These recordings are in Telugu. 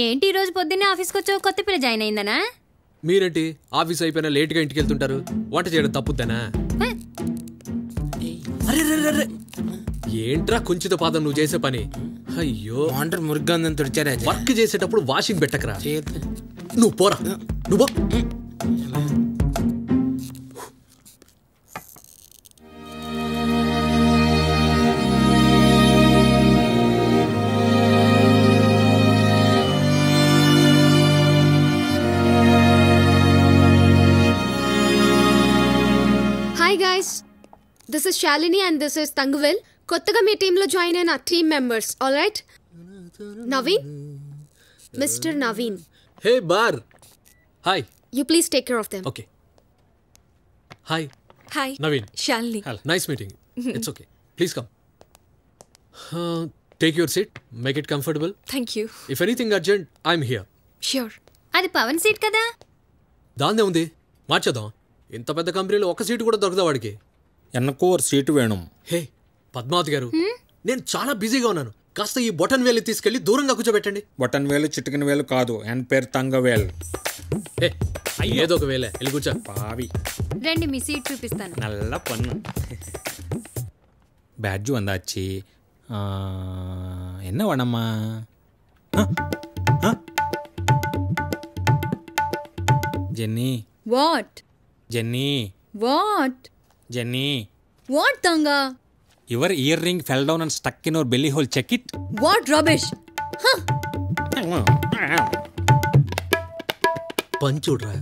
ఏంటి ఈ రోజు పొద్దున్నే ఆఫీస్కి వచ్చావు? కొత్త పిల్ల జాయిన్ అయిందనా? మీరేంటి ఆఫీస్ అయిపోయినా లేట్గా ఇంటికి వెళ్తుంటారు? వంట చేయడం తప్పుద్దానా? ఏంట్రా కుంచిత పాదం నువ్వు చేసే పని? అయ్యో మురిగ్గా వర్క్ చేసేటప్పుడు వాషింగ్ పెట్టకరా. నువ్వు పోరా, నువ్వు Hi guys, this is Shalini and this is Tanguvel. కొత్తగా మీ టీంలో జాయిన్ అయిన team members. All right, Naveen, mister Naveen. Hey bar. Hi. You please take care of them. Okay. Hi. Hi Naveen. Shalini. Nice meeting. It's okay, please come. Take your seat, make it comfortable. Thank you. If anything urgent I'm here. Sure. అది పవన్ సీట్ కదా? దాన్నే ఉంది, మార్చేద్దాం. ఇంత పెద్ద కంపెనీలో ఒక సీటు కూడా దొరకదా వాడికి? ఎన్నకో సీటు వేణం. హే పద్మావతి గారు, నేను చాలా బిజీగా ఉన్నాను. కాస్త ఈ బొటన్ వేలు తీసుకెళ్లి దూరంగా కూర్చోబెట్టండి. బొటన్ వేలు చిటికిన వేలు కాదు, ఎన్ పేరు తంగవేల్. ఏదో ఒక వేలే, వెళ్ళి కూర్చో. పావి. రండి మీ సీట్ చూపిస్తాను. నల్ల పన్ను. బ్యాడ్జు వందాచి. என்ன வேணம்மா? Jenny. What? Jenny. What? Jenny. What తంగా? Your earring fell down and stuck in your belly hole. Check it. What rubbish? పంచుడ్రా,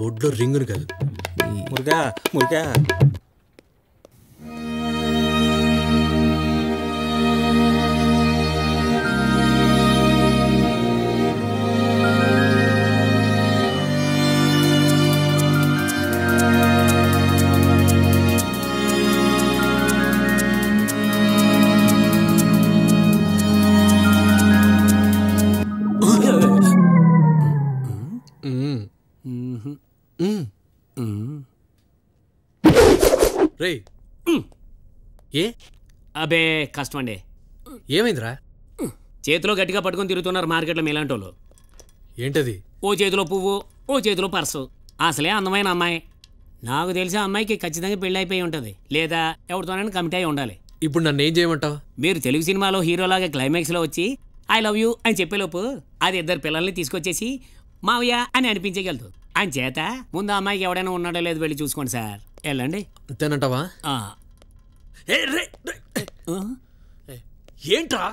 బొడ్లో రింగును కాదు. మురుగా మురుగా. రే ఏ అబే కష్టం అండి. ఏమైందిరా? చేతిలో గట్టిగా పట్టుకొని తిరుగుతున్నారు మార్కెట్లో మీలాంటి వాళ్ళు. ఏంటది? ఓ చేతిలో పువ్వు, ఓ చేతిలో పర్సు. అసలే అందమైన అమ్మాయి. నాకు తెలిసి ఆ అమ్మాయికి ఖచ్చితంగా పెళ్ళి అయిపోయి ఉంటుంది, లేదా ఎవరితోనైనా కమిట్ అయి ఉండాలి. ఇప్పుడు నన్ను ఏం చేయమంటావు? మీరు తెలుగు సినిమాలో హీరోలాగా క్లైమాక్స్లో వచ్చి ఐ లవ్ యూ అని చెప్పేలోపు అది ఇద్దరు పిల్లల్ని తీసుకొచ్చేసి మావయ్య అని అనిపించగలదు. ఆయన చేత ముందు ఆ అమ్మాయికి ఎవడైనా ఉన్నాడో లేదు వెళ్ళి చూసుకోండి సార్. వెళ్ళండి. అంతేనంటావా? ఏంట్రా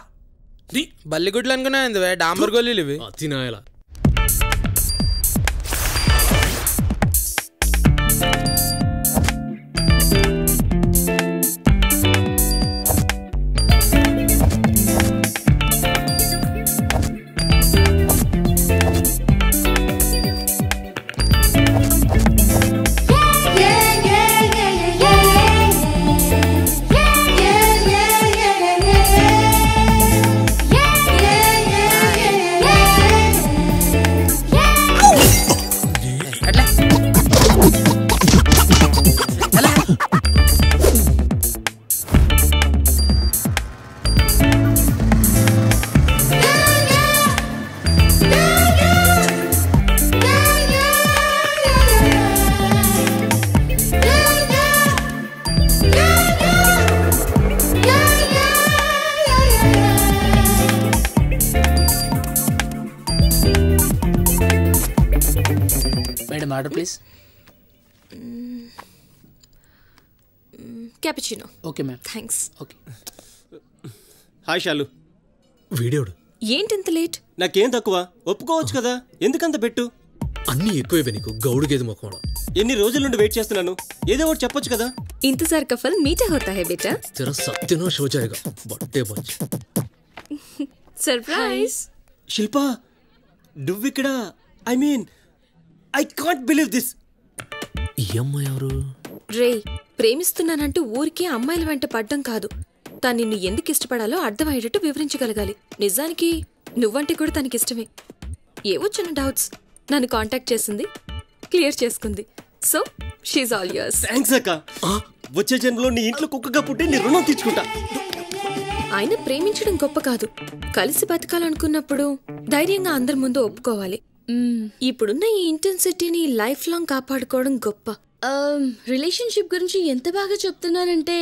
బల్లిగుడ్లు అనుకున్నా డాంబర్ గోళీలు ఇవి. తినాయలా. Madam order please. Cappuccino. Okay ma'am. Thanks. Okay. Hi Shalu. వీడియోడు ఏంటింత లేట్? నాకేం తక్కువ, ఒప్పుకోవచ్చు కదా, ఎందుకంత పెట్టు? అన్నీ ఎక్కువే నీకు, గౌడు గేది ముఖం. ఎన్ని రోజుల నుండి వెయిట్ చేస్తున్నాను, ఏదో ఒకటి చెప్పొచ్చు కదా. ఇంతజార్ కా ఫల్ మీఠా హోతా హై బేటా. తెరా సత్యనో షో జాయేగా బట్టే బంచ్. సర్ప్రైజ్. శిల్పా, నువ్విక్కడ? I mean I can't believe this. ఈ అమ్మాయి ఎవరు? రే, ప్రేమిస్తున్నానంటూ ఊరికే అమ్మాయిల వెంట పడ్డం కాదు, తను నిన్ను ఎందుకు ఇష్టపడాలో అర్థమయ్యేటట్టు వివరించగలగాలి. నిజానికి నువ్వంటే కూడా తనకిష్టమే. ఏవో చిన్న డౌట్స్, నన్ను కాంటాక్ట్ చేసింది, క్లియర్ చేసుకుంది. So she all yours. Thanks అక్క. వచ్చే జన్మలో నీ ఇంట్లో కుక్కగా పుట్టి నీ రుణం తీర్చుకుంటా. ఆయన ప్రేమించడం గొప్ప కాదు, కలిసి బతకాలనుకున్నప్పుడు ధైర్యంగా అందరి ముందు ఒప్పుకోవాలి. ఇప్పుడున్న ఈ ఇంటెన్సిటీని లైఫ్ లాంగ్ కాపాడుకోవడం గొప్ప. రిలేషన్షిప్ గురించి ఎంత బాగా చెప్తున్నారంటే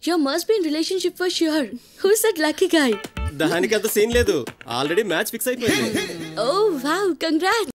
you must be in relationship for sure. Who said lucky guy? దానికి అంత సీన్ లేదు, ఆల్రెడీ మ్యాచ్ ఫిక్స్ అయిపోయింది. ఓ వావ్, కంగ్రాట్స్.